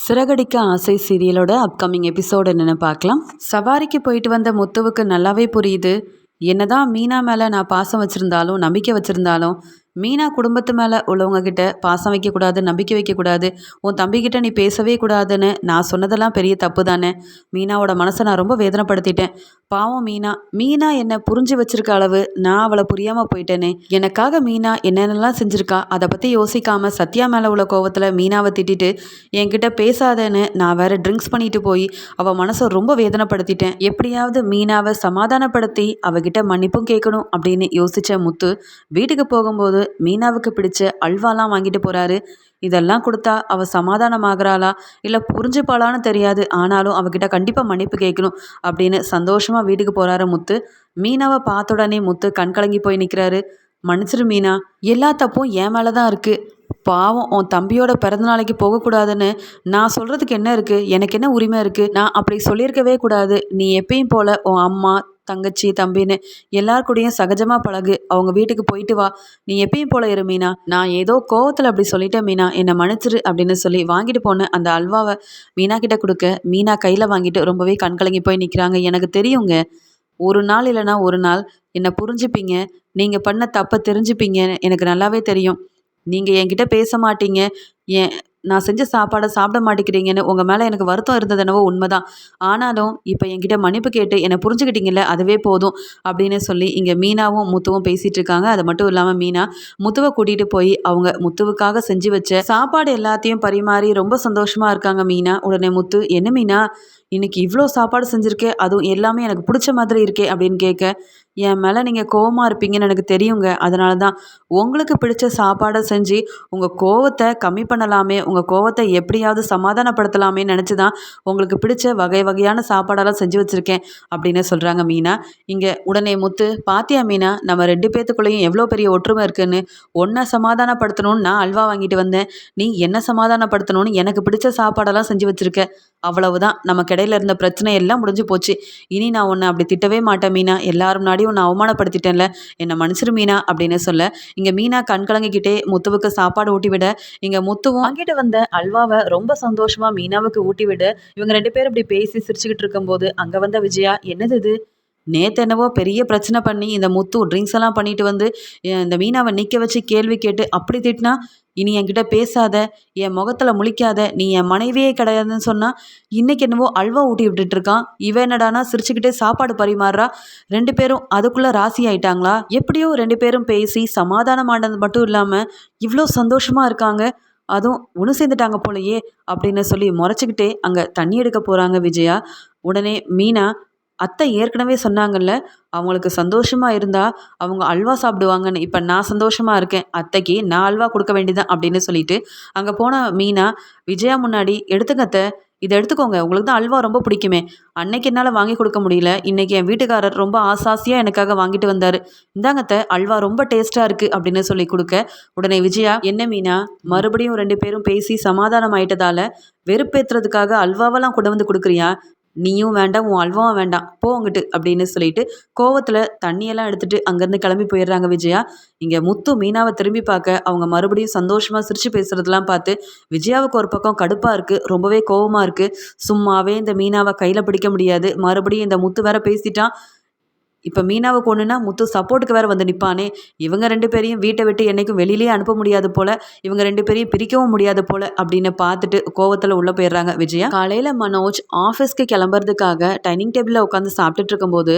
சிறகடிக்க ஆசை சீரியலோட upcoming episode என்னென்னு பார்க்கலாம். சவாரிக்கு போயிட்டு வந்த முத்துவுக்கு நல்லாவே புரியுது, என்னதான் மீனா மேலே நான் பாசம் வச்சுருந்தாலும் நம்பிக்கை வச்சுருந்தாலும் மீனா குடும்பத்து மேலே உள்ளவங்க கிட்ட பாசம் வைக்கக்கூடாது, நம்பிக்கை வைக்கக்கூடாது, உன் தம்பிக்கிட்ட நீ பேசவே கூடாதுன்னு நான் சொன்னதெல்லாம் பெரிய தப்பு தானே. மீனாவோட மனசை நான் ரொம்ப வேதனைப்படுத்திட்டேன். பாவம் மீனா என்னை புரிஞ்சு வச்சிருக்க அளவு நான் அவளை புரியாமல் போயிட்டேனே. எனக்காக மீனா என்னென்னலாம் செஞ்சுருக்கா அதை பற்றி யோசிக்காமல் சத்யா மேலே உள்ள கோவத்தில் மீனாவை திட்டிட்டு என்கிட்ட பேசாதேன்னு நான் வேற ட்ரிங்க்ஸ் பண்ணிட்டு போய் அவள் மனசை ரொம்ப வேதனைப்படுத்திட்டேன். எப்படியாவது மீனாவை சமாதானப்படுத்தி அவகிட்ட மன்னிப்பும் கேட்கணும் அப்படின்னு யோசித்த முத்து வீட்டுக்கு போகும்போது மீனாவுக்கு பிடிச்ச அல்வாலாம் வாங்கிட்டு போறாரு. இதெல்லாம் கொடுத்தா அவள் சமாதானமாகறாளா இல்லை புரிஞ்சுப்பாளான்னு தெரியாது, ஆனாலும் அவகிட்ட கண்டிப்பாக மன்னிப்பு கேட்கணும் அப்படின்னு சந்தோஷமாக வீட்டுக்கு போகிறாரு முத்து. மீனாவை பார்த்த உடனே முத்து கண் கலங்கி போய் நிற்கிறாரு. மன்னிச்சிரு மீனா, எல்லா தப்பும் என் மேலே தான் இருக்குது. பாவம் உன் தம்பியோட பிறந்தநாளைக்கு போகக்கூடாதுன்னு நான் சொல்கிறதுக்கு என்ன இருக்குது, எனக்கு என்ன உரிமை இருக்குது? நான் அப்படி சொல்லியிருக்கவே கூடாது. நீ எப்பயும் போல் உன் அம்மா தங்கச்சி தம்பின்னு எல்லார் கூடயும் சகஜமாக பழகு, அவங்க வீட்டுக்கு போயிட்டு வா, நீ எப்பயும் போல இரு மீனா. நான் ஏதோ கோவத்தில் அப்படி சொல்லிட்டேன் மீனா, என்னை மன்னிச்சிரு அப்படின்னு சொல்லி வாங்கிட்டு போன அந்த அல்வாவை மீனா கிட்ட கொடுக்க மீனா கையில் வாங்கிட்டு ரொம்பவே கண்கலங்கி போய் நிற்கிறாங்க. எனக்கு தெரியுங்க, ஒரு நாள் இல்லைனா ஒரு நாள் என்னை புரிஞ்சுப்பீங்க, நீங்கள் பண்ண தப்பை தெரிஞ்சுப்பீங்க, எனக்கு நல்லாவே தெரியும். நீங்கள் என்கிட்ட பேச மாட்டீங்க, ஏன் நான் செஞ்ச சாப்பாடை சாப்பிட மாட்டேங்கிறீங்கன்னு உங்கள் மேலே எனக்கு வருத்தம் இருந்தது என்னவோ உண்மைதான். ஆனாலும் இப்போ என்கிட்ட மன்னிப்பு கேட்டு என்னை புரிஞ்சுக்கிட்டீங்கல்ல, அதுவே போதும் அப்படின்னு சொல்லி இங்கே மீனாவும் முத்துவும் பேசிகிட்டு இருக்காங்க. அது மட்டும் இல்லாமல் மீனா முத்துவை கூட்டிகிட்டு போய் அவங்க முத்துவுக்காக செஞ்சு வச்ச சாப்பாடு எல்லாத்தையும் பரிமாறி ரொம்ப சந்தோஷமாக இருக்காங்க மீனா. உடனே முத்து, என்ன மீனா இன்னைக்கு இவ்வளோ சாப்பாடு செஞ்சுருக்கே, அதுவும் எல்லாமே எனக்கு பிடிச்ச மாதிரி இருக்கே அப்படின்னு கேட்க, என் மேலே நீங்கள் கோவமாக இருப்பீங்கன்னு எனக்கு தெரியுங்க, அதனால தான் உங்களுக்கு பிடிச்ச சாப்பாடை செஞ்சு உங்கள் கோவத்தை கம்மி பண்ணலாமே, உங்கள் கோவத்தை எப்படியாவது சமாதானப்படுத்தலாமே நினச்சி தான் உங்களுக்கு பிடிச்ச வகை வகையான சாப்பாடெல்லாம் செஞ்சு வச்சுருக்கேன் அப்படின்னு சொல்கிறாங்க மீனா. இங்கே உடனே முத்து, பாத்தியா மீனா, நம்ம ரெண்டு பேத்துக்குள்ளேயும் எவ்வளோ பெரிய ஒற்றுமை இருக்குன்னு. ஒன்றை சமாதானப்படுத்தணும்னு நான் அல்வா வாங்கிட்டு வந்தேன், நீ என்ன சமாதானப்படுத்தணும்னு எனக்கு பிடிச்ச சாப்பாடெல்லாம் செஞ்சு வச்சுருக்க. அவ்வளவுதான், நமக்கு இடையில இருந்த பிரச்சனை எல்லாம் முடிஞ்சு போச்சு. இனி நான் உன்னை அப்படி திட்டவே மாட்டேன் மீனா, எல்லாரும் முன்னாடியும் உன்னை அவமானப்படுத்திட்டேன்ல, என்னை மன்னிச்சிரு மீனா அப்படின்னு சொல்ல இங்கே மீனா கண்கலங்கிக்கிட்டே முத்துவுக்கு சாப்பாடு ஊட்டி விட இங்கே முத்துவும் வாங்கிட்டு வந்த அல்வாவை ரொம்ப சந்தோஷமாக மீனாவுக்கு ஊட்டி விட இவங்க ரெண்டு பேரும் இப்படி பேசி சிரிச்சுக்கிட்டு இருக்கும்போது அங்கே வந்த விஜயா, என்னது இது, நேற்று என்னவோ பெரிய பிரச்சனை பண்ணி இந்த முத்து ட்ரிங்க்ஸ் எல்லாம் பண்ணிட்டு வந்து இந்த மீனாவை நிற்க வச்சு கேள்வி கேட்டு அப்படி திட்டினா, இனி என்கிட்ட பேசாத, என் முகத்தில் முழிக்காத, நீ என் மனைவியே கிடையாதுன்னு சொன்னால் இன்றைக்கி என்னவோ அல்வா ஊட்டி விட்டுட்டு இருக்கான். இவன் என்னடானா சிரிச்சுக்கிட்டே சாப்பாடு பரிமாறுறா. ரெண்டு பேரும் அதுக்குள்ளே ராசி ஆயிட்டாங்களா? எப்படியோ ரெண்டு பேரும் பேசி சமாதானமானது மட்டும் இல்லாமல் இவ்வளோ சந்தோஷமாக இருக்காங்க, அதுவும் ஒன்று சேர்ந்துட்டாங்க போலையே அப்படின்னு சொல்லி முறைச்சிக்கிட்டே அங்கே தண்ணி எடுக்க போகிறாங்க விஜயா. உடனே மீனா, அத்தை ஏற்கனவே சொன்னாங்கல்ல, அவங்களுக்கு சந்தோஷமாக இருந்தால் அவங்க அல்வா சாப்பிடுவாங்கன்னு, இப்போ நான் சந்தோஷமாக இருக்கேன், அத்தைக்கு நான் அல்வா கொடுக்க வேண்டியதான் அப்படின்னு சொல்லிட்டு அங்கே போன மீனா விஜயா முன்னாடி, எடுத்துங்க அத்தை, இதை எடுத்துக்கோங்க, உங்களுக்கு தான் அல்வா ரொம்ப பிடிக்குமே, அன்னைக்கு என்னால் வாங்கி கொடுக்க முடியல, இன்றைக்கி என் வீட்டுக்காரர் ரொம்ப ஆசாசியாக எனக்காக வாங்கிட்டு வந்தார், இந்தாங்க அத்தை, அல்வா ரொம்ப டேஸ்ட்டாக இருக்குது அப்படின்னு சொல்லி கொடுக்க உடனே விஜயா, என்ன மீனா மறுபடியும் ரெண்டு பேரும் பேசி சமாதானம் ஆயிட்டதால வெறுப்பேற்றுறதுக்காக அல்வாவெல்லாம் கொண்டு வந்து கொடுக்குறியா? நீயும் வேண்டாம், உன் அல்வாவும் வேண்டாம், போங்கிட்டு அப்படின்னு சொல்லிட்டு கோவத்தில் தண்ணியெல்லாம் எடுத்துகிட்டு அங்கேருந்து கிளம்பி போயிடுறாங்க விஜயா. இங்கே முத்து மீனாவை திரும்பி பார்க்க அவங்க மறுபடியும் சந்தோஷமாக சிரித்து பேசுகிறதெல்லாம் பார்த்து விஜயாவுக்கு ஒரு பக்கம் கடுப்பாக இருக்குது, ரொம்பவே கோவமாக இருக்குது. சும்மாவே இந்த மீனாவை கையில் பிடிக்க முடியாது, மறுபடியும் இந்த முத்து வேற பேசிட்டான். இப்போ மீனாவுக்கு ஒன்றுனா முத்து சப்போர்ட்டுக்கு வேறு வந்து நிற்பானே, இவங்க ரெண்டு பேரையும் வீட்டை விட்டு என்றைக்கும் வெளியிலே அனுப்ப முடியாது போல், இவங்க ரெண்டு பேரையும் பிரிக்கவும் முடியாது போல் அப்படின்னு பார்த்துட்டு கோவத்தில் உள்ளே போயிடுறாங்க விஜயா. காலையில் மனோஜ் ஆஃபீஸ்க்கு கிளம்புறதுக்காக டைனிங் டேபிளில் உட்காந்து சாப்பிட்டுட்டு இருக்கும்போது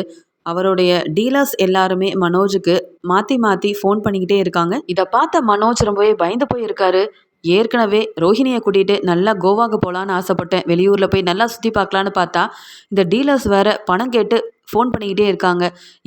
அவருடைய டீலர்ஸ் எல்லாருமே மனோஜுக்கு மாற்றி மாற்றி ஃபோன் பண்ணிக்கிட்டே இருக்காங்க. இதை பார்த்த மனோஜ் ரொம்பவே பயந்து போய் இருக்காரு. ஏற்கனவே ரோஹிணியை கூட்டிகிட்டு நல்லா கோவாவுக்கு போகலான்னு ஆசைப்பட்டேன், வெளியூரில் போய் நல்லா சுற்றி பார்க்கலான்னு பார்த்தா இந்த டீலர்ஸ் வேறு பணம் கேட்டு ஃபோன் பண்ணிக்கிட்டே இருக்காங்க.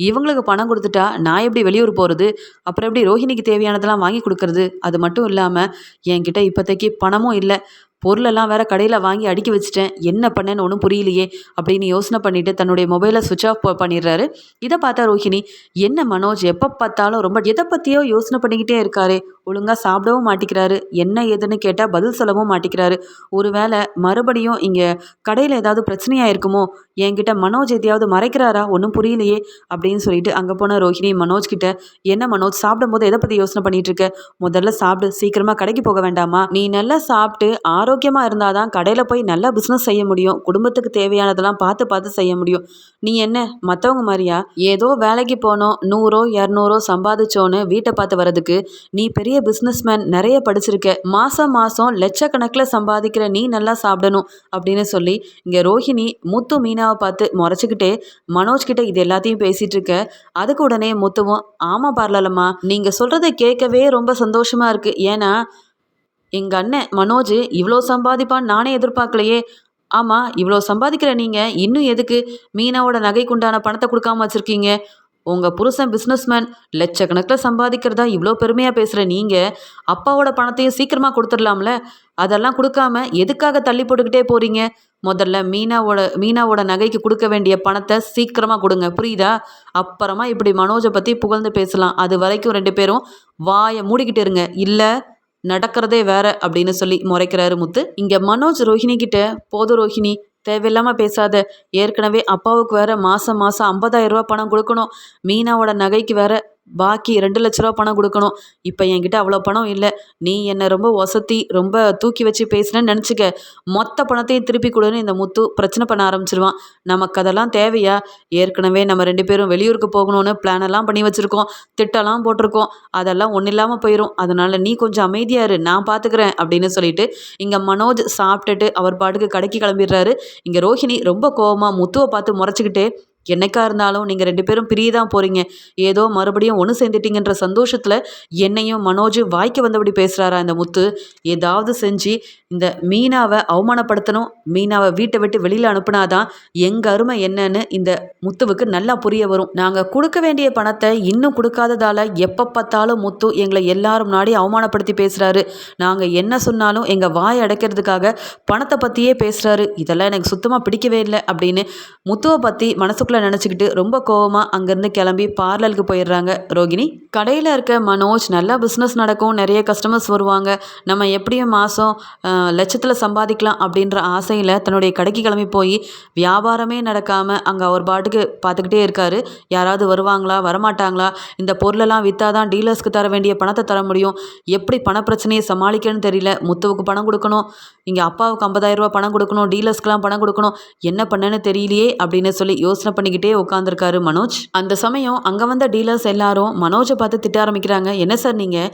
இவங்களுக்கு பணம் கொடுத்துட்டா நான் எப்படி வெளியூர் போகிறது, அப்புறம் எப்படி ரோஹிணிக்கு தேவையானதெல்லாம் வாங்கி கொடுக்கறது? அது மட்டும் இல்லாமல் என்கிட்ட இப்போதைக்கு பணமும் இல்லை, பொருளெல்லாம் வேற கடையில் வாங்கி அடுக்கி வச்சுட்டேன், என்ன பண்ணேன்னு ஒன்றும் புரியலையே அப்படின்னு யோசனை பண்ணிவிட்டு தன்னுடைய மொபைலை சுவிட்ச் ஆஃப் பண்ணிடுறாரு. இதை பார்த்தா ரோஹிணி, என்ன மனோஜ் எப்போ பார்த்தாலும் ரொம்ப எதை பற்றியோ யோசனை பண்ணிக்கிட்டே இருக்காரு, ஒழுங்காக சாப்பிடவும் மாட்டிக்கிறாரு, என்ன ஏதுன்னு கேட்டால் பதில் சொல்லவும் மாட்டிக்கிறாரு, ஒருவேளை மறுபடியும் இங்கே கடையில் ஏதாவது பிரச்சனையாக இருக்குமோ, என்கிட்ட மனோஜ் எதையாவது மறைக்கிறாரா? ஒன்றும் புரியலையே அப்படின்னு சொல்லிட்டு அங்கே போன ரோஹிணி மனோஜ் கிட்ட, என்ன மனோஜ் சாப்பிடும்போது எதை பற்றி யோசனை பண்ணிட்டு இருக்க? முதல்ல சாப்பிடு, சீக்கிரமாக கடைக்கு போக வேண்டாமா? நீ நல்லா சாப்பிட்டு ஆரோக்கியமாக இருந்தால் தான் கடையில் போய் நல்லா பிஸ்னஸ் செய்ய முடியும். குடும்பத்துக்கு தேவையானதெல்லாம் பார்த்து பார்த்து செய்ய முடியும். நீ என்ன மற்றவங்க மாதிரியா? ஏதோ வேலைக்கு போனோம், 100 200 சம்பாதிச்சோன்னு வீட்டை பார்த்து வர்றதுக்கு நீ பெரிய பிஸ்னஸ்மேன், நிறைய படிச்சிருக்க, மாதம் மாதம் லட்சக்கணக்கில் சம்பாதிக்கிற நீ நல்லா சாப்பிடணும் அப்படின்னு சொல்லி இங்கே ரோஹிணி முத்து மீனாவை பார்த்து முறைச்சிக்கிட்டே மனோஜ் கிட்ட இது எல்லாத்தையும் பேசிகிட்டு இருக்க. அதுக்கு உடனே முத்துவும், ஆமாம் பார்லலம்மா, நீங்கள் சொல்கிறத கேட்கவே ரொம்ப சந்தோஷமாக இருக்குது. ஏன்னா எங்கள் அண்ணன் மனோஜ் இவ்வளோ சம்பாதிப்பான்னு நானே எதிர்பார்க்கலையே. ஆமாம், இவ்வளோ சம்பாதிக்கிற நீங்கள் இன்னும் எதுக்கு மீனாவோட நகைக்குண்டான பணத்தை கொடுக்காம வச்சுருக்கீங்க? உங்கள் புருஷன் பிஸ்னஸ்மேன், லட்சக்கணக்கில் சம்பாதிக்கிறதா இவ்வளோ பெருமையாக பேசுகிற நீங்கள் அப்பாவோட பணத்தையும் சீக்கிரமாக கொடுத்துடலாம்ல. அதெல்லாம் கொடுக்காம எதுக்காக தள்ளி போட்டுக்கிட்டே போகிறீங்க? முதல்ல மீனாவோட நகைக்கு கொடுக்க வேண்டிய பணத்தை சீக்கிரமாக கொடுங்க, புரியுதா? அப்புறமா இப்படி மனோஜை பற்றி புகழ்ந்து பேசலாம். அது வரைக்கும் 2 பேரும் வாயை மூடிக்கிட்டு இருங்க, இல்லை நடக்கிறதே வேற அப்படின்னு சொல்லி முறைக்கிறாரு முத்து. இங்கே மனோஜ் ரோஹிணி கிட்ட, போதும் ரோஹிணி, தேவையில்லாமல் பேசாத. ஏற்கனவே அப்பாவுக்கு வேற மாதம் மாதம் 50,000 ரூபா பணம் கொடுக்கணும். மீனாவோட நகைக்கு வேற பாக்கி 2 லட்ச ரூபா பணம் கொடுக்கணும். இப்போ என்கிட்ட அவ்வளோ பணம் இல்லை. நீ என்னை ரொம்ப ஒசத்தி ரொம்ப தூக்கி வச்சு பேசுனேன்னு நினச்சிக்க. மொத்த பணத்தையும் திருப்பி கொடுன்னு இந்த முத்து பிரச்சனை பண்ண ஆரம்பிச்சிருவான். நமக்கு அதெல்லாம் தேவையா? ஏற்கனவே நம்ம 2 பேரும் வெளியூருக்கு போகணும்னு பிளானெல்லாம் பண்ணி வச்சுருக்கோம், திட்டம்லாம் போட்டிருக்கோம். அதெல்லாம் ஒன்றும் இல்லாமல் போயிடும். அதனால் நீ கொஞ்சம் அமைதியாக இரு, நான் பார்த்துக்கிறேன் அப்படின்னு சொல்லிட்டு இங்கே மனோஜ் சாப்பிட்டுட்டு அவர் பாட்டுக்கு கடைக்கு கிளம்பிடுறாரு. இங்கே ரோஹிணி ரொம்ப கோவமாக முத்துவை பார்த்து முறைச்சிக்கிட்டே, என்னைக்கா இருந்தாலும் நீங்கள் 2 பேரும் பிரிய தான் போகிறீங்க. ஏதோ மறுபடியும் ஒன்று சேர்ந்துட்டீங்கன்ற சந்தோஷத்தில் என்னையும் மனோஜும் வாய்க்கு வந்தபடி பேசுகிறாரா இந்த முத்து? ஏதாவது செஞ்சு இந்த மீனாவை அவமானப்படுத்தணும், மீனாவை வீட்டை விட்டு வெளியில் அனுப்புனாதான் எங்கள் அருமை என்னன்னு இந்த முத்துவுக்கு நல்லா புரிய வரும். நாங்கள் கொடுக்க வேண்டிய பணத்தை இன்னும் கொடுக்காததால் எப்போ பார்த்தாலும் முத்து எங்களை எல்லாரும் முன்னாடி அவமானப்படுத்தி பேசுகிறாரு. நாங்கள் என்ன சொன்னாலும் எங்கள் வாய் அடைக்கிறதுக்காக பணத்தை பற்றியே பேசுகிறாரு. இதெல்லாம் எனக்கு சுத்தமாக பிடிக்கவே இல்லை அப்படின்னு முத்துவை பற்றி மனசுக்குள்ளே நினச்சிக்கிட்டு ரொம்ப கோவமாக அங்கேருந்து கிளம்பி பார்லருக்கு போயிடுறாங்க ரோகிணி. கடையில் இருக்க மனோஜ், நல்லா பிஸ்னஸ் நடக்கும், நிறைய கஸ்டமர்ஸ் வருவாங்க, நம்ம எப்படியும் மாதம் லட்சத்தில் சம்பாதிக்கலாம் அப்படின்ற ஆசையில் தன்னுடைய கடைக்கு கிளம்பி போய் வியாபாரமே நடக்காமல் அங்கே அவர் பாட்டுக்கு பார்த்துக்கிட்டே இருக்காரு. யாராவது வருவாங்களா வரமாட்டாங்களா? இந்த பொருளெல்லாம் விற்றா தான் டீலர்ஸ்க்கு தர வேண்டிய பணத்தை தர முடியும். எப்படி பணப்பிரச்சனையை சமாளிக்கணும்னு தெரியல. முத்துவுக்கு பணம் கொடுக்கணும், இங்கே அப்பாவுக்கு 50,000 ரூபா பணம் கொடுக்கணும், டீலர்ஸ்க்கெலாம் பணம் கொடுக்கணும், என்ன பண்ணேன்னு தெரியலையே அப்படின்னு சொல்லி யோசனை பண்ணிக்கிட்டே உட்காந்துருக்காரு மனோஜ். அந்த சமயம் அங்கே வந்த டீலர்ஸ் எல்லாரும் மனோஜை பார்த்து திட்ட ஆரம்பிக்கிறாங்க. என்ன சார் நீங்கள்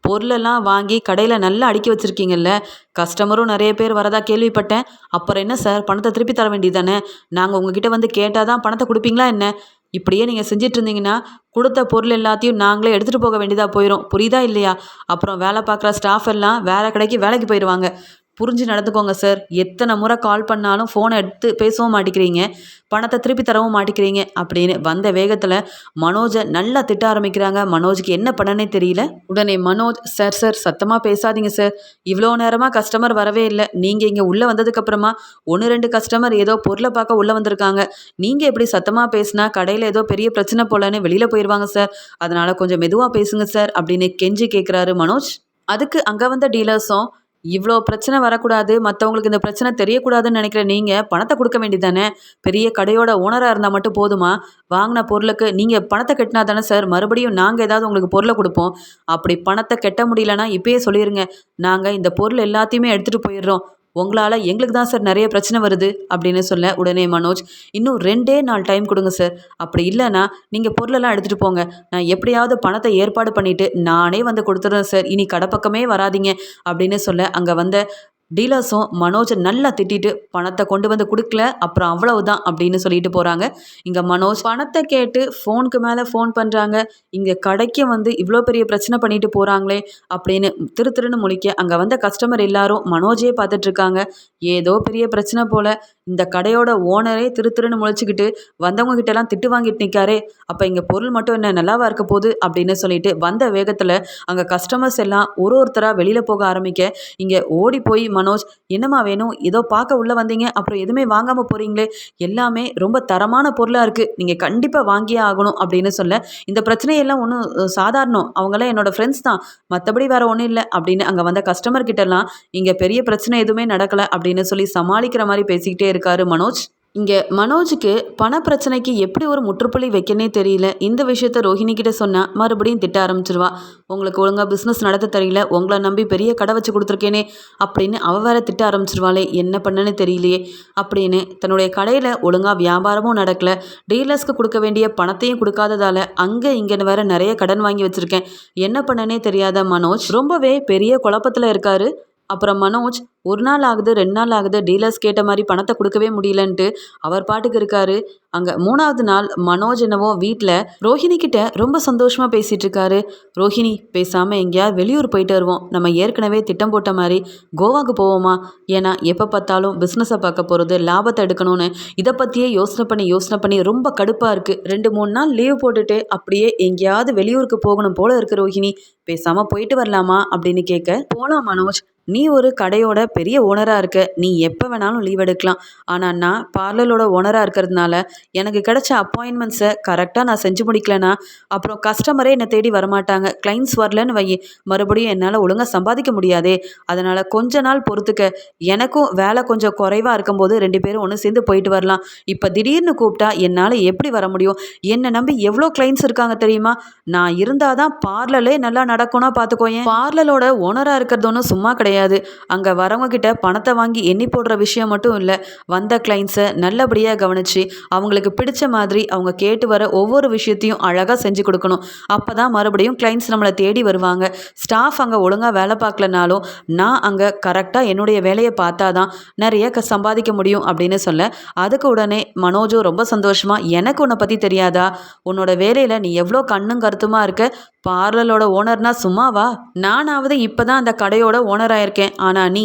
பொருளெல்லாம் வாங்கி கடையில் நல்லா அடுக்கி வச்சுருக்கீங்கல்ல, கஸ்டமரும் நிறைய பேர் வரதா கேள்விப்பட்டேன். அப்புறம் என்ன சார், பணத்தை திருப்பி தர வேண்டியது தானே? நாங்கள் உங்ககிட்ட வந்து கேட்டால் தான் பணத்தை கொடுப்பீங்களா என்ன? இப்படியே நீங்கள் செஞ்சிட்டு இருந்தீங்கன்னா கொடுத்த பொருள் எல்லாத்தையும் நாங்களே எடுத்துகிட்டு போக வேண்டியதாக போயிடும், புரியுதா இல்லையா? அப்புறம் வேலை பார்க்குற ஸ்டாஃப் எல்லாம் வேறு கடைக்கு வேலைக்கு போயிடுவாங்க. புரிஞ்சு நடந்துக்கோங்க சார். எத்தனை முறை கால் பண்ணாலும் ஃபோனை எடுத்து பேசவும் மாட்டேங்கிறீங்க, பணத்தை திருப்பி தரவும் மாட்டேங்கிறீங்க அப்படின்னு வந்த வேகத்தில் மனோஜை நல்லா திட்ட ஆரம்பிக்கிறாங்க. மனோஜுக்கு என்ன பண்ணனே தெரியல. உடனே மனோஜ், சார் சார் சத்தமாக பேசாதீங்க சார், இவ்வளோ நேரமாக கஸ்டமர் வரவே இல்லை. நீங்கள் இங்கே உள்ளே வந்ததுக்கப்புறமா 1-2 கஸ்டமர் ஏதோ பொருளை பார்க்க உள்ளே வந்திருக்காங்க. நீங்கள் எப்படி சத்தமாக பேசினா கடையில் ஏதோ பெரிய பிரச்சனை போலன்னு வெளியில் போயிடுவாங்க சார். அதனால் கொஞ்சம் மெதுவாக பேசுங்க சார் அப்படின்னு கெஞ்சி கேட்குறாரு மனோஜ். அதுக்கு அங்கே வந்த டீலர்ஸும், இவ்வளோ பிரச்சனை வரக்கூடாது, மற்றவங்களுக்கு இந்த பிரச்சனை தெரியக்கூடாதுன்னு நினைக்கிற நீங்கள் பணத்தை கொடுக்க வேண்டியதானே? பெரிய கடையோட ஓனராக இருந்தால் மட்டும் போதுமா? வாங்கின பொருளுக்கு நீங்கள் பணத்தை கட்டினா தானே சார் மறுபடியும் நாங்கள் ஏதாவது உங்களுக்கு பொருளை கொடுப்போம். அப்படி பணத்தை கட்ட முடியலன்னா இப்பயே சொல்லிடுங்க, நாங்கள் இந்த பொருள் எல்லாத்தையுமே எடுத்துகிட்டு போயிடுறோம். உங்களால் எங்களுக்கு தான் சார் நிறைய பிரச்சனை வருது அப்படின்னு சொல்ல, உடனே மனோஜ், இன்னும் 2 நாள் டைம் கொடுங்க சார். அப்படி இல்லைன்னா நீங்கள் பொருளெல்லாம் எடுத்துகிட்டு போங்க, நான் எப்படியாவது பணத்தை ஏற்பாடு பண்ணிவிட்டு நானே வந்து கொடுத்துட்றேன் சார், இனி கடை பக்கமே வராதிங்க அப்படின்னு சொல்ல, அங்கே வந்த டீலர்ஸும் மனோஜை நல்லா திட்டிட்டு பணத்தை கொண்டு வந்து கொடுக்கல, அப்புறம் அவ்வளவுதான் அப்படின்னு சொல்லிட்டு போகிறாங்க. இங்கே மனோஜ் பணத்தை கேட்டு ஃபோனுக்கு மேலே ஃபோன் பண்ணுறாங்க. இங்கே கடைக்கு வந்து இவ்வளோ பெரிய பிரச்சனை பண்ணிட்டு போகிறாங்களே அப்படின்னு திருன்னு முழிக்க அங்கே வந்த கஸ்டமர் எல்லாரும் மனோஜே பார்த்துட்ருக்காங்க. ஏதோ பெரிய பிரச்சனை போல் இந்த கடையோட ஓனரே திருன்னு முழிச்சுக்கிட்டு வந்தவங்க கிட்டலாம் திட்டு வாங்கிட்டு நிற்காரே, அப்போ இங்கே பொருள் மட்டும் என்ன நல்லாவா இருக்க போகுது அப்படின்னு சொல்லிட்டு வந்த வேகத்தில் அங்கே கஸ்டமர்ஸ் எல்லாம் ஒருத்தராக வெளியில் போக ஆரம்பிக்க, இங்கே ஓடி போய் மனோஜ், என்னம்மா வேணும்? ஏதோ பார்க்க உள்ளே வந்தீங்க, அப்புறம் எதுவுமே வாங்காமல் போகிறீங்களே, எல்லாமே ரொம்ப தரமான பொருளாக இருக்குது, நீங்கள் கண்டிப்பாக வாங்கியே ஆகணும் அப்படின்னு சொல்ல, இந்த பிரச்சனையெல்லாம் ஒன்றும் சாதாரணம், அவங்களாம் என்னோடய ஃப்ரெண்ட்ஸ் தான், மற்றபடி வேறு ஒன்றும் இல்லை அப்படின்னு அங்கே வந்த கஸ்டமர் கிட்டலாம் இங்கே பெரிய பிரச்சனை எதுவுமே நடக்கலை அப்படின்னு சொல்லி சமாளிக்கிற மாதிரி பேசிக்கிட்டே இருக்காரு மனோஜ். இங்கே மனோஜுக்கு பண பிரச்சனைக்கு எப்படி ஒரு முற்றுப்புள்ளி வைக்கனே தெரியல. இந்த விஷயத்த ரோஹிணி கிட்ட சொன்னால் மறுபடியும் திட்ட ஆரம்பிச்சிருவா. உங்களுக்கு ஒழுங்காக பிஸ்னஸ் நடத்த தெரியல, உங்களை நம்பி பெரிய கடை வச்சு கொடுத்துருக்கேனே அப்படின்னு அவள் வேற திட்ட ஆரம்பிச்சிருவாளே, என்ன பண்ணன்னு தெரியலையே அப்படின்னு. தன்னுடைய கடையில் ஒழுங்காக வியாபாரமும் நடக்கலை, டீலர்ஸ்க்கு கொடுக்க வேண்டிய பணத்தையும் கொடுக்காததால் அங்கே இங்கேன்னு வேற நிறைய கடன் வாங்கி வச்சுருக்கேன், என்ன பண்ணனே தெரியாத மனோஜ் ரொம்பவே பெரிய குழப்பத்தில் இருக்காரு. அப்புறம் மனோஜ் ஒரு நாள் ஆகுது 2 நாள் ஆகுது, டீலர்ஸ் கேட்ட மாதிரி பணத்தை கொடுக்கவே முடியலன்ட்டு அவர் பாட்டுக்கு இருக்காரு. அங்கே 3வது நாள் மனோஜ் என்னவோ வீட்டில் ரோஹிணி கிட்ட ரொம்ப சந்தோஷமாக பேசிகிட்டு இருக்காரு. ரோஹிணி, பேசாமல் எங்கேயாவது வெளியூர் போயிட்டு வருவோம், நம்ம ஏற்கனவே திட்டம் போட்ட மாதிரி கோவாக்கு போவோமா? ஏன்னா எப்போ பார்த்தாலும் பிஸ்னஸை பார்க்க போகிறது, லாபத்தை எடுக்கணும்னு இதை பற்றியே யோசனை பண்ணி ரொம்ப கடுப்பாக இருக்குது. 2-3 நாள் லீவ் போட்டுட்டு அப்படியே எங்கேயாவது வெளியூருக்கு போகணும் போல இருக்கு ரோஹிணி, பேசாமல் போயிட்டு வரலாமா அப்படின்னு கேட்க, போகலாம் மனோஜ், நீ ஒரு கடையோட பெரிய ஓனராக இருக்க, நீ எப்போ வேணாலும் லீவ் எடுக்கலாம். ஆனால் நான் பார்லரோட ஓனராக இருக்கிறதுனால எனக்கு கிடைச்ச அப்பாயின்மெண்ட்ஸை கரெக்டாக நான் செஞ்சு முடிக்கலனா அப்புறம் கஸ்டமரே என்னை தேடி வரமாட்டாங்க. கிளைண்ட்ஸ் வரலன்னு வை, மறுபடியும் என்னால் ஒழுங்காக சம்பாதிக்க முடியாதே. அதனால் கொஞ்ச நாள் பொறுத்துக்க, எனக்கும் வேலை கொஞ்சம் குறைவாக இருக்கும்போது 2 பேரும் ஒன்று சேர்ந்து போயிட்டு வரலாம். இப்போ திடீர்னு கூப்பிட்டா என்னால் எப்படி வர முடியும்? என்னை நம்பி எவ்வளோ கிளைண்ட்ஸ் இருக்காங்க தெரியுமா? நான் இருந்தால் தான் பார்லரே நல்லா நடக்கும்னா பார்த்துக்கோயேன். பார்லரோட ஓனராக இருக்கிறது ஒன்றும் சும்மா கிடையாது. அங்கே வரவங்க கிட்ட பணத்தை வாங்கி எண்ணி போடுற விஷயம் மட்டும் இல்லை, வந்த கிளைண்ட்ஸை நல்லபடியாக கவனித்து அவங்களுக்கு பிடிச்ச மாதிரி அவங்க கேட்டு வர ஒவ்வொரு விஷயத்தையும் அழகாக செஞ்சு கொடுக்கணும். அப்போ தான் மறுபடியும் கிளைண்ட்ஸ் நம்மளை தேடி வருவாங்க. ஸ்டாஃப் அங்கே ஒழுங்காக வேலை பார்க்கலனாலும் நான் அங்கே கரெக்டாக என்னுடைய வேலையை பார்த்தா தான் நிறைய சம்பாதிக்க முடியும் அப்படின்னு சொல்ல, அதுக்கு உடனே மனோஜும் ரொம்ப சந்தோஷமாக, எனக்கு உன்னை பற்றி தெரியாதா? உன்னோட வேலையில் நீ எவ்வளோ கண்ணும் கருத்துமாக இருக்க, பார்லரோட ஓனர்னா சும்மாவா? நானாவது இப்போ தான் அந்த கடையோட ஓனராக இருக்கேன், ஆனால் நீ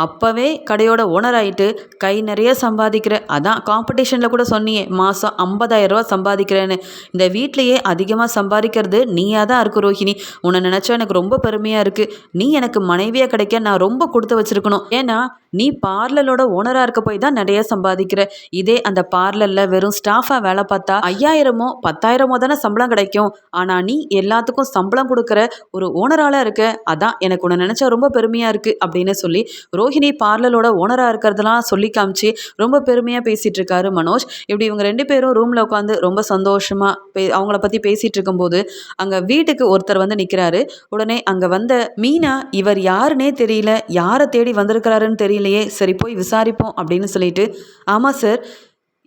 அப்போவே கடையோட ஓனர் ஆகிட்டு கை நிறைய சம்பாதிக்கிற. அதான் காம்படிஷனில் கூட சொன்னியே மாதம் 50,000 ரூபா சம்பாதிக்கிறேன்னு. இந்த வீட்லேயே அதிகமாக சம்பாதிக்கிறது நீயாக தான் இருக்கு ரோஹிணி. உன்னை நினச்சா எனக்கு ரொம்ப பெருமையாக இருக்குது. நீ எனக்கு மனைவியாக கிடைக்க நான் ரொம்ப கொடுத்து வச்சுருக்கணும். ஏன்னா நீ பார்லரோட ஓனராக இருக்க போய் தான் நிறைய சம்பாதிக்கிற. இதே அந்த பார்லரில் வெறும் ஸ்டாஃபாக வேலை பார்த்தா 5,000மோ 10,000மோ தானே சம்பளம் கிடைக்கும். ஆனால் நீ எல்லாத்துக்கும் சம்பளம் கொடுக்குற ஒரு ஓனரால இருக்க. அதான் எனக்கு உன்னை நினச்சா ரொம்ப பெருமையாக இருக்குது அப்படின்னு சொல்லி ரோஹிணி பார்லரோட ஓனராக இருக்கிறதெல்லாம் சொல்லி காமிச்சு ரொம்ப பெருமையாக பேசிகிட்டு இருக்காரு மனோஜ். இப்படி இவங்க 2 பேரும் ரூமில் உட்காந்து ரொம்ப சந்தோஷமாக அவங்கள பற்றி பேசிகிட்டு இருக்கும்போது அங்கே வீட்டுக்கு ஒருத்தர் வந்து நிற்கிறாரு. உடனே அங்கே வந்த மீனா, இவர் யாருன்னே தெரியல, யாரை தேடி வந்திருக்கிறாருன்னு தெரியலையே, சரி போய் விசாரிப்போம் அப்படின்னு சொல்லிட்டு, ஆமாம் சார்,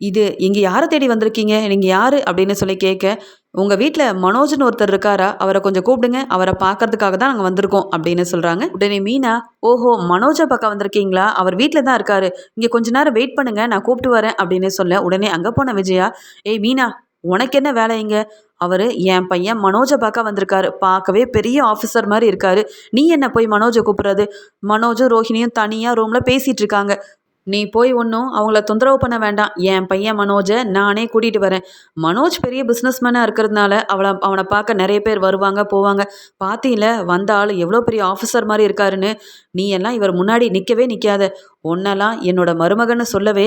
இது இங்கே யாரை தேடி வந்திருக்கீங்க, நீங்கள் யார் அப்படின்னு சொல்லி கேட்க, உங்கள் வீட்டில் மனோஜ்னு ஒருத்தர் இருக்காரா, அவரை கொஞ்சம் கூப்பிடுங்க, அவரை பார்க்கறதுக்காக தான் நாங்கள் வந்திருக்கோம் அப்படின்னு சொல்கிறாங்க. உடனே மீனா, ஓஹோ மனோஜை பார்க்க வந்திருக்கீங்களா, அவர் வீட்டில் தான் இருக்காரு, இங்கே கொஞ்ச நேரம் வெயிட் பண்ணுங்கள், நான் கூப்பிட்டு வரேன் அப்படின்னு சொல்ல, உடனே அங்கே போன விஜயா, ஏய் மீனா, உனக்கு என்ன வேலை இங்கே? அவர் என் பையன் மனோஜை பார்க்க வந்திருக்காரு, பார்க்கவே பெரிய ஆஃபீஸர் மாதிரி இருக்காரு, நீ என்ன போய் மனோஜை கூப்பிட்றது? மனோஜும் ரோஹிணியும் தனியாக ரூமில் பேசிகிட்டு இருக்காங்க, நீ போய் ஒன்றும் அவங்கள தொந்தரவு பண்ண வேண்டாம், என் பையன் மனோஜை நானே கூட்டிகிட்டு வரேன். மனோஜ் பெரிய பிஸ்னஸ்மேனாக இருக்கிறதுனால அவனை பார்க்க நிறைய பேர் வருவாங்க போவாங்க. பார்த்தீங்கள வந்த ஆள் எவ்வளோ பெரிய ஆஃபீஸர் மாதிரி இருக்காருன்னு. நீ எல்லாம் இவர் முன்னாடி நிற்கவே நிற்காத. ஒன்னெல்லாம் என்னோட மருமகன்னு சொல்லவே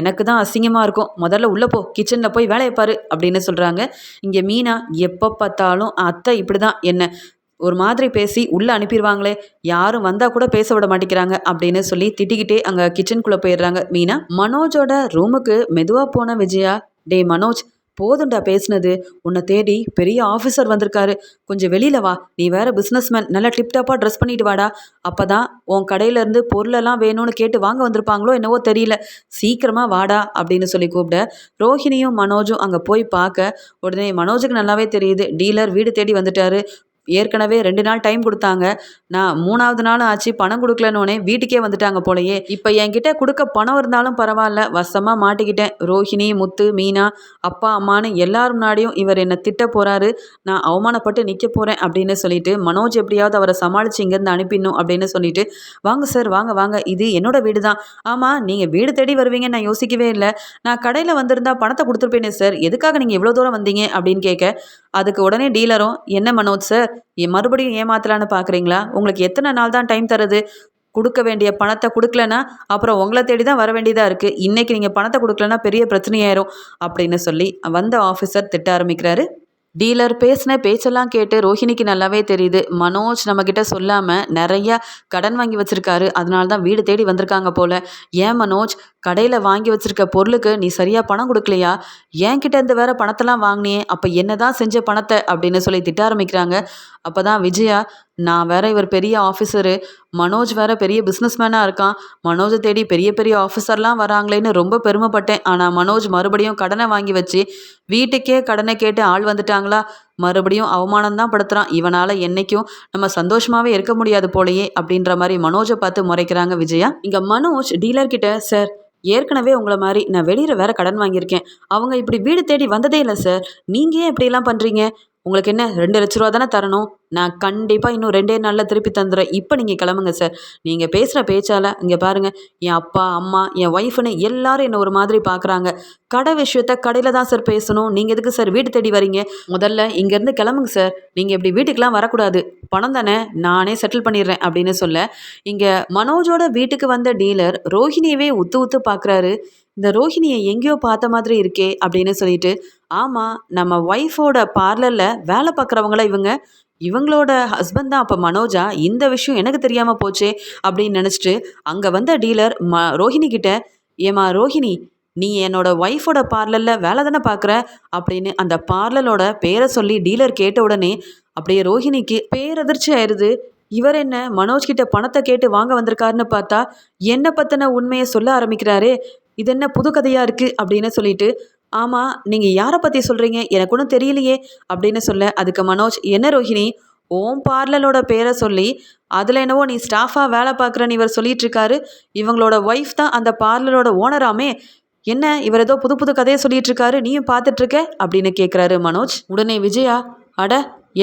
எனக்கு தான் அசிங்கமாக இருக்கும். முதல்ல உள்ளே போ, கிச்சனில் போய் வேலையை பாரு அப்படின்னு சொல்கிறாங்க. இங்கே மீனா, எப்போ பார்த்தாலும் அத்தை இப்படி தான் என்ன ஒரு மாதிரி பேசி உள்ளே அனுப்பிடுவாங்களே, யாரும் வந்தால் கூட பேச விட மாட்டேங்கிறாங்க அப்படின்னு சொல்லி திட்டிக்கிட்டே அங்கே கிச்சனுக்குள்ளே போயிடுறாங்க மீனா. மனோஜோட ரூமுக்கு மெதுவாக போன விஜயா, டே மனோஜ், போதுண்டா பேசுனது, உன்னை தேடி பெரிய ஆஃபீஸர் வந்திருக்காரு, கொஞ்சம் வெளியில் வா, நீ வேறு பிஸ்னஸ்மேன், நல்லா டிப்டாப்பாக ட்ரெஸ் பண்ணிட்டு வாடா, அப்போ தான் உன் கடையிலேருந்து பொருளெல்லாம் வேணும்னு கேட்டு வாங்க வந்திருப்பாங்களோ என்னவோ தெரியல, சீக்கிரமாக வாடா அப்படின்னு சொல்லி கூப்பிட, ரோஹிணியும் மனோஜும் அங்கே போய் பார்க்க, உடனே மனோஜுக்கு நல்லாவே தெரியுது டீலர் வீடு தேடி வந்துட்டாரு. ஏற்கனவே 2 நாள் டைம் கொடுத்தாங்க, நான் 3வது நாள் ஆச்சு பணம் கொடுக்கலன்னோடனே வீட்டுக்கே வந்துட்டாங்க போலயே. இப்போ என்கிட்ட கொடுக்க பணம் இருந்தாலும் பரவாயில்ல, வசமாக மாட்டிக்கிட்டேன். ரோஹிணி, முத்து, மீனா, அப்பா அம்மானு எல்லாரும் முன்னாடியும் இவர் என்னை திட்ட போகிறாரு, நான் அவமானப்பட்டு நிற்க போகிறேன் அப்படின்னு சொல்லிட்டு மனோஜ் எப்படியாவது அவரை சமாளித்து இங்கேருந்து அனுப்பிடணும் அப்படின்னு சொல்லிட்டு, வாங்க சார் வாங்க வாங்க, இது என்னோட வீடு தான். ஆமாம், நீங்கள் வீடு தேடி வருவீங்கன்னு நான் யோசிக்கவே இல்லை, நான் கடையில் வந்திருந்தா பணத்தை கொடுத்துருப்பேனே சார், எதுக்காக நீங்கள் இவ்வளோ தூரம் வந்தீங்க அப்படின்னு கேட்க, அதுக்கு உடனே டீலரும், என்ன மனோஜ் சார், மறுபடியும் ஏமாத்தலான்னு பார்க்குறீங்களா? உங்களுக்கு எத்தனை நாள் தான் டைம் தருது? கொடுக்க வேண்டிய பணத்தை கொடுக்கலன்னா அப்புறம் உங்களை தேடி தான் வர வேண்டியதாக இருக்குது. இன்றைக்கி நீங்கள் பணத்தை கொடுக்கலன்னா பெரிய பிரச்சனையாயிரும் அப்படின்னு சொல்லி வந்த ஆஃபீஸர் திட்ட ஆரம்பிக்கிறாரு. டீலர் பேசின பேச்செல்லாம் கேட்டு ரோஹிணிக்கு நல்லாவே தெரியுது, மனோஜ் நம்மக்கிட்ட சொல்லாமல் நிறையா கடன் வாங்கி வச்சுருக்காரு, அதனால தான் வீடு தேடி வந்திருக்காங்க போல். ஏன் மனோஜ், கடையில் வாங்கி வச்சிருக்க பொருளுக்கு நீ சரியாக பணம் கொடுக்கலையா? என்கிட்ட இருந்து வேற பணத்தெல்லாம் வாங்கினியே, அப்போ என்னதான் செஞ்ச பணத்தை அப்படின்னு சொல்லி திட்ட ஆரம்பிக்கிறாங்க. அப்போ தான் விஜயா, நான் வேற இவர் பெரிய ஆஃபீஸரு, மனோஜ் வேற பெரிய பிஸ்னஸ்மேனாக இருக்கான், மனோஜை தேடி பெரிய பெரிய ஆஃபீஸர்லாம் வராங்களேன்னு ரொம்ப பெருமைப்பட்டேன். ஆனால் மனோஜ் மறுபடியும் கடனை வாங்கி வச்சு வீட்டுக்கே கடனை கேட்டு ஆள் வந்துட்டாங்களா, மறுபடியும் அவமானம் தான் படுத்துகிறான். இவனால் என்னைக்கும் நம்ம சந்தோஷமாகவே இருக்க முடியாது போலையே அப்படின்ற மாதிரி மனோஜை பார்த்து முறைக்கிறாங்க விஜயா. இங்கே மனோஜ் டீலர்கிட்ட, சார் ஏற்கனவே உங்களை மாதிரி நான் வெளியில் வேற கடன் வாங்கியிருக்கேன், அவங்க இப்படி வீடு தேடி வந்ததே இல்லை சார், நீங்கள் ஏன் இப்படியெல்லாம் பண்ணுறீங்க? உங்களுக்கு என்ன 2 லட்ச ரூபா தானே தரணும்? நான் கண்டிப்பாக இன்னும் 2 நாளில் திருப்பி தந்துடுறேன். இப்போ நீங்கள் கிளம்புங்க சார். நீங்கள் பேசுகிற பேச்சால் இங்கே பாருங்கள், என் அப்பா அம்மா என் ஒய்ஃப்னு எல்லாரும் என்னை ஒரு மாதிரி பார்க்குறாங்க. கடை விஷயத்த கடையில் தான் சார் பேசணும், நீங்கள் எதுக்கு சார் வீடு தேடி வரீங்க? முதல்ல இங்கேருந்து கிளம்புங்க சார். நீங்கள் இப்படி வீட்டுக்கெலாம் வரக்கூடாது, பணம் தானே நானே செட்டில் பண்ணிடுறேன் அப்படின்னு சொல்ல, இங்கே மனோஜோட வீட்டுக்கு வந்த டீலர் ரோஹிணியவே உத்து உத்து பார்க்குறாரு. இந்த ரோஹிணியை எங்கேயோ பார்த்த மாதிரி இருக்கே அப்படின்னு சொல்லிட்டு, ஆமாம் நம்ம ஒய்ஃபோட பார்லரில் வேலை பார்க்குறவங்கள இவங்க, இவங்களோட ஹஸ்பண்ட் தான் அப்போ மனோஜா, இந்த விஷயம் எனக்கு தெரியாமல் போச்சே அப்படின்னு நினச்சிட்டு அங்கே வந்த டீலர் ரோஹிணி கிட்ட, ஏமா ரோஹிணி, நீ என்னோட ஒய்ஃபோட பார்லரில் வேலை தானே பார்க்குற அப்படின்னு அந்த பார்லரோட பேரை சொல்லி டீலர் கேட்ட உடனே அப்படியே ரோஹிணிக்கு பேரதிர்ச்சி ஆயிடுது. இவர் என்ன மனோஜ் கிட்ட பணத்தை கேட்டு வாங்க வந்திருக்காருன்னு பார்த்தா என்ன பற்றின உண்மையை சொல்ல ஆரம்பிக்கிறாரே, இது என்ன புது கதையாக இருக்குது அப்படின்னு சொல்லிட்டு, ஆமாம் நீங்கள் யாரை பற்றி சொல்கிறீங்க, எனக்கு ஒன்றும் தெரியலையே அப்படின்னு சொல்ல, அதுக்கு மனோஜ், என்ன ரோஹிணி, ஓம் பார்லரோட பேரை சொல்லி அதில் என்னவோ நீ ஸ்டாஃபாக வேலை பார்க்குறன்னு இவர் சொல்லிட்டு இருக்காரு, இவங்களோட ஒய்ஃப் தான் அந்த பார்லரோட ஓனராமே, என்ன இவர் ஏதோ புது புது கதையை சொல்லிட்டு இருக்காரு, நீயும் பார்த்துட்ருக்க அப்படின்னு கேட்குறாரு மனோஜ். உடனே விஜயா, அட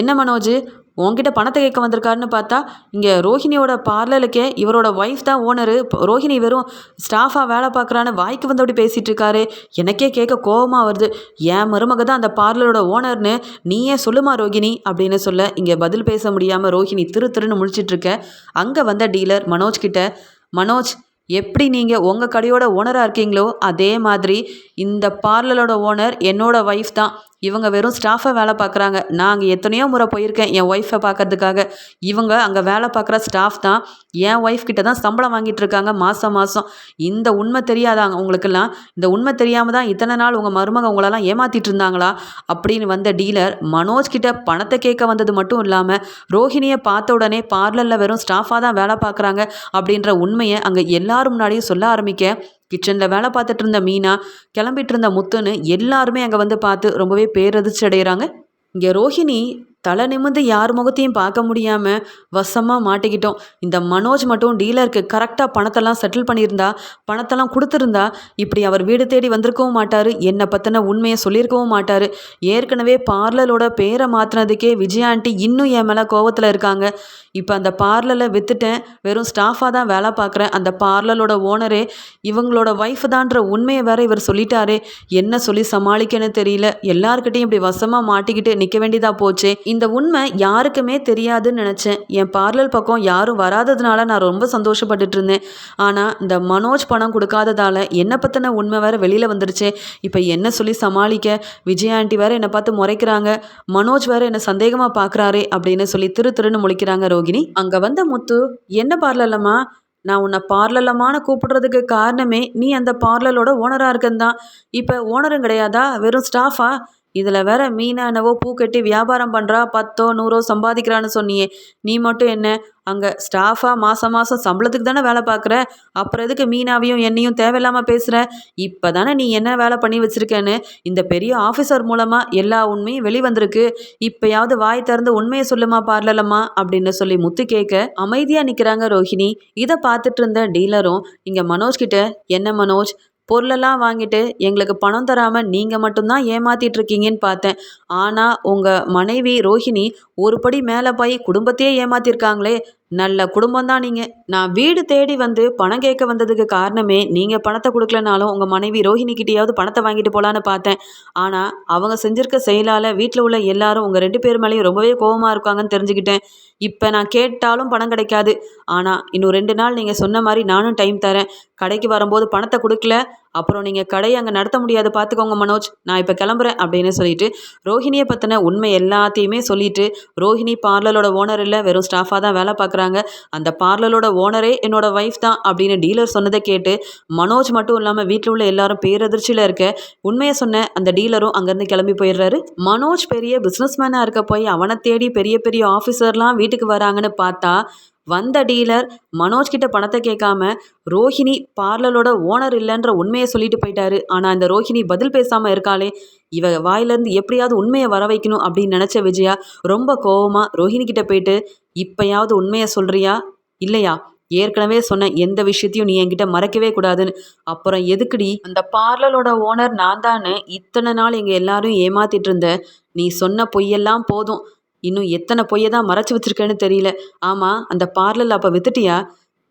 என்ன மனோஜ், உன்கிட்ட பணத்தை கேட்க வந்திருக்காருன்னு பார்த்தா இங்கே ரோஹிணியோட பார்லருக்கே இவரோட ஒய்ஃப் தான் ஓனரு, ரோஹிணி வெறும் ஸ்டாஃபாக வேலை பார்க்குறான்னு வாய்க்கு வந்தபடி பேசிகிட்டு இருக்காரு, எனக்கே கேட்க கோபமாக வருது, என் மருமக தான் அந்த பார்லரோட ஓனர்னு நீயே சொல்லுமா ரோஹிணி அப்படின்னு சொல்ல, இங்கே பதில் பேச முடியாமல் ரோஹிணி திருன்னு முழிச்சிட்ருக்க. அங்கே வந்த டீலர் மனோஜ் கிட்ட, மனோஜ் எப்படி நீங்கள் உங்கள் கடையோட ஓனராக இருக்கீங்களோ அதே மாதிரி இந்த பார்லரோட ஓனர் என்னோட ஒய்ஃப் தான், இவங்க வெறும் ஸ்டாஃபாக வேலை பார்க்குறாங்க, நான் அங்கே எத்தனையோ முறை போயிருக்கேன் என் ஒய்ஃபை பார்க்கறதுக்காக, இவங்க அங்கே வேலை பார்க்குற ஸ்டாஃப் தான் என் ஒய்ஃப் கிட்ட தான் சம்பளம் வாங்கிட்டு இருக்காங்க மாதம் மாதம். இந்த உண்மை தெரியாதாங்க உங்களுக்கெல்லாம்? இந்த உண்மை தெரியாமல் தான் இத்தனை நாள் உங்கள் மருமக உங்களெல்லாம் ஏமாற்றிட்டு இருந்தாங்களா அப்படின்னு வந்த டீலர் மனோஜ் கிட்ட பணத்தை கேட்க வந்தது மட்டும் இல்லாமல் ரோஹிணியை பார்த்த உடனே பார்லரில் வெறும் ஸ்டாஃபாக தான் வேலை பார்க்குறாங்க அப்படின்ற உண்மையை அங்கே எல்லாரும் முன்னாடியும் சொல்ல ஆரம்பிக்க, கிச்சனில் வேலை பார்த்துட்டு இருந்த மீனா, கிளம்பிட்டு இருந்த முத்துன்னு எல்லாருமே அங்கே வந்து பார்த்து ரொம்பவே பேரதிர்ச்சி அடைகிறாங்க. இங்கே ரோஹிணி தலை நிமிர்ந்து யார் முகத்தையும் பார்க்க முடியாமல் வசமாக மாட்டிக்கிட்டோம். இந்த மனோஜ் மட்டும் டீலருக்கு கரெக்டாக பணத்தெல்லாம் செட்டில் பண்ணியிருந்தா, பணத்தெல்லாம் கொடுத்துருந்தா இப்படி அவர் வீடு தேடி வந்திருக்கவும் மாட்டார், என்னை பற்றின உண்மையை சொல்லியிருக்கவும் மாட்டார். ஏற்கனவே பார்லரோட பேரை மாற்றினதுக்கே விஜயா ஆண்டி இன்னும் என் மேலே கோவத்தில் இருக்காங்க. இப்போ அந்த பார்லரில் விற்றுட்டேன், வெறும் ஸ்டாஃபாக தான் வேலை பார்க்குறேன், அந்த பார்லரோட ஓனரே இவங்களோட ஒய்ஃப் தான்ற உண்மையை வேற இவர் சொல்லிட்டாரே, என்ன சொல்லி சமாளிக்கன்னு தெரியல, எல்லாருக்கிட்டையும் இப்படி வசமாக மாட்டிக்கிட்டு நிற்க வேண்டியதாக போச்சே. இந்த உண்மை யாருக்குமே தெரியாதுன்னு நினச்சேன், என் பார்லர் பக்கம் யாரும் வராததுனால நான் ரொம்ப சந்தோஷப்பட்டுட்டு இருந்தேன். ஆனால் இந்த மனோஜ் பணம் கொடுக்காததால் என்னை பற்றின உண்மை வேறு வெளியில் வந்துருச்சே, இப்போ என்ன சொல்லி சமாளிக்க? விஜயா ஆண்டி வேறு என்னை பார்த்து முறைக்கிறாங்க, மனோஜ் வேறு என்னை சந்தேகமாக பார்க்குறாரே அப்படின்னு சொல்லி திருன்னு முழிக்கிறாங்க ரோகிணி. அங்கே வந்த முத்து, என்ன பார்லர்லம்மா, நான் உன்னை பார்லர்லம்மான்னு கூப்பிடுறதுக்கு காரணமே நீ அந்த பார்லரோட ஓனராக இருக்கந்தான், இப்போ ஓனரும் கிடையாதா, வெறும் ஸ்டாஃபா? இதில் வேற மீனா என்னவோ பூ கட்டி வியாபாரம் பண்ணுறா, 10 100 சம்பாதிக்கிறான்னு சொன்னியே, நீ மட்டும் என்ன அங்கே ஸ்டாஃபாக மாதம் சம்பளத்துக்கு தானே வேலை பார்க்குற, அப்புறம் எதுக்கு மீனாவையும் என்னையும் தேவையில்லாமல் பேசுகிற? இப்போ தானே நீ என்ன வேலை பண்ணி வச்சுருக்கேன்னு இந்த பெரிய ஆஃபீஸர் மூலமாக எல்லா உண்மையும் வெளிவந்திருக்கு, இப்போயாவது வாய் திறந்து உண்மையை சொல்லுமா பார்லலம்மா அப்படின்னு சொல்லி முத்து கேட்க அமைதியாக நிற்கிறாங்க ரோஹிணி. இதை பார்த்துட்டு இருந்த டீலரும் இங்கே மனோஜ் கிட்ட, என்ன மனோஜ், பொருளெல்லாம் வாங்கிட்டு எங்களுக்கு பணம் தராமல் நீங்கள் மட்டும்தான் ஏமாற்றிட்டு இருக்கீங்கன்னு பார்த்தேன், ஆனால் உங்கள் மனைவி ரோஹிணி ஒரு படி மேலே போய் குடும்பத்தையே ஏமாற்றிருக்காங்களே, நல்ல குடும்பம் தான் நீங்கள். நான் வீடு தேடி வந்து பணம் கேட்க வந்ததுக்கு காரணமே நீங்கள் பணத்தை கொடுக்கலனாலும் உங்கள் மனைவி ரோஹிணிக்கிட்டையாவது பணத்தை வாங்கிட்டு போகலான்னு பார்த்தேன், ஆனால் அவங்க செஞ்சுருக்க செயலால் வீட்டில் உள்ள எல்லாரும் உங்கள் 2 பேர் மேலேயும் ரொம்பவே கோபமாக இருக்காங்கன்னு தெரிஞ்சுக்கிட்டேன். இப்போ நான் கேட்டாலும் பணம் கிடைக்காது, ஆனால் இன்னும் 2 நாள் நீங்கள் சொன்ன மாதிரி நானும் டைம் தரேன், கடைக்கு வரும்போது பணத்தை கொடுக்கல அப்புறம் நீங்கள் கடையை அங்கே நடத்த முடியாது பார்த்துக்கோங்க மனோஜ், நான் இப்போ கிளம்புறேன் அப்படின்னு சொல்லிட்டு ரோஹிணியை பற்றின உண்மை எல்லாத்தையுமே சொல்லிட்டு ரோஹிணி பார்லரோட ஓனர் இல்லை, வெறும் ஸ்டாஃபாக தான் வேலை பார்க்குறாங்க. அந்த பார்லரோட ஓனரே என்னோட ஒய்ஃப் தான் அப்படின்னு டீலர் சொன்னதை கேட்டு மனோஜ் மட்டும் இல்லாமல் வீட்டில் உள்ள எல்லாரும் பேரதிர்ச்சியில் இருக்க உண்மையை சொன்ன அந்த டீலரும் அங்கேருந்து கிளம்பி போயிடுறாரு. மனோஜ் பெரிய பிஸ்னஸ் மேனாக இருக்க போய் அவனை தேடி பெரிய பெரிய ஆஃபீஸர்லாம் வீட்டுக்கு வராங்கன்னு பார்த்தா வந்த டீலர் மனோஜ் கிட்ட பணத்தை கேட்காம ரோஹிணி பார்லரோட ஓனர் இல்லைன்ற உண்மையை சொல்லிட்டு போயிட்டாரு. ஆனால் இந்த ரோஹிணி பதில் பேசாமல் இருக்காளே, இவ வாயிலேருந்து எப்படியாவது உண்மையை வர வைக்கணும் அப்படின்னு நினச்ச விஜயா ரொம்ப கோவமாக ரோஹிணி கிட்ட போயிட்டு, இப்பயாவது உண்மையை சொல்றியா இல்லையா? ஏற்கனவே சொன்ன எந்த விஷயத்தையும் நீ என்கிட்ட மறைக்கவே கூடாதுன்னு. அப்புறம் எதுக்குடி அந்த பார்லரோட ஓனர் நான் தானே இத்தனை நாள் எங்கள் எல்லாரும் ஏமாத்திட்டு இருந்த. நீ சொன்ன பொய்யெல்லாம் போதும். இன்னும் எத்தனை பொய்யை தான் மறைச்சி வச்சிருக்கேன்னு தெரியல. ஆமாம், அந்த பார்லரில் அப்போ வித்துட்டியா?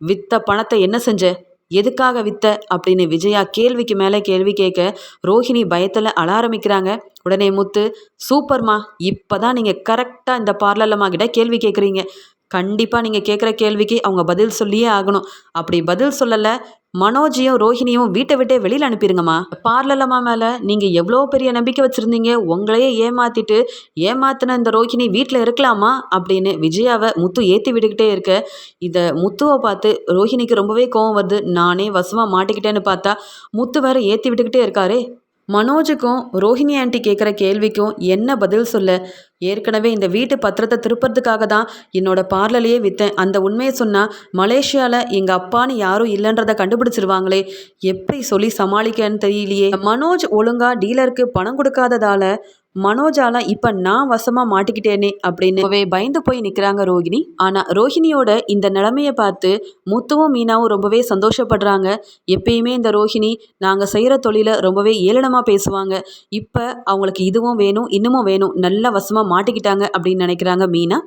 வித்த பணத்தை என்ன செஞ்ச? எதுக்காக வித்த அப்படின்னு விஜயா கேள்விக்கு மேலே கேள்வி கேட்க ரோஹிணி பயத்தில் அழ ஆரம்பிக்கிறாங்க. உடனே முத்து, சூப்பர்மா, இப்போ தான் நீங்கள் கரெக்டாக இந்த பார்லர்லம்மா கிட்ட கேள்வி கேட்குறீங்க. கண்டிப்பாக நீங்கள் கேட்குற கேள்விக்கு அவங்க பதில் சொல்லியே ஆகணும். அப்படி பதில் சொல்லலை, மனோஜையும் ரோஹிணியும் வீட்டை விட்டே வெளியில் அனுப்பிடுங்கம்மா. பார்லர்லம்மா மேலே நீங்கள் எவ்வளோ பெரிய நம்பிக்கை வச்சுருந்தீங்க, உங்களையே ஏமாற்றிட்டு ஏமாத்தின இந்த ரோஹிணி வீட்டில் இருக்கலாமா அப்படின்னு விஜயாவை முத்து ஏற்றி விட்டுக்கிட்டே இருக்க இதை முத்துவை பார்த்து ரோஹிணிக்கு ரொம்பவே கோவம் வருது. நானே வசமாக மாட்டிக்கிட்டேன்னு பார்த்தா முத்து வேற ஏற்றி விட்டுக்கிட்டே இருக்காரே. மனோஜுக்கும் ரோஹிணி ஆண்டி கேட்குற கேள்விக்கும் என்ன பதில் சொல்ல? ஏற்கனவே இந்த வீட்டு பத்திரத்தை திருப்பறதுக்காக தான் என்னோட பார்லர்லேயே விற்றேன். அந்த உண்மையை சொன்னால் மலேசியாவில் எங்கள் அப்பான்னு யாரும் இல்லைன்றதை கண்டுபிடிச்சிருவாங்களே, எப்படி சொல்லி சமாளிக்கன்னு தெரியலையே. மனோஜ் ஒழுங்காக டீலருக்கு பணம் கொடுக்காததால மனோஜால இப்போ நான் வசமாக மாட்டிக்கிட்டேனே அப்படின்னு பயந்து போய் நிற்கிறாங்க ரோஹிணி. ஆனால் ரோஹிணியோட இந்த நிலைமையை பார்த்து முத்துவும் மீனாவும் ரொம்பவே சந்தோஷப்படுறாங்க. எப்பயுமே இந்த ரோஹிணி நாங்கள் செய்கிற தொழிலை ரொம்பவே ஏளனமாக பேசுவாங்க. இப்போ அவங்களுக்கு இதுவும் வேணும் இன்னமும் வேணும், நல்ல வசமாக மாட்டிக்கிட்டாங்க அப்படின்னு நினைக்கிறாங்க மீனா.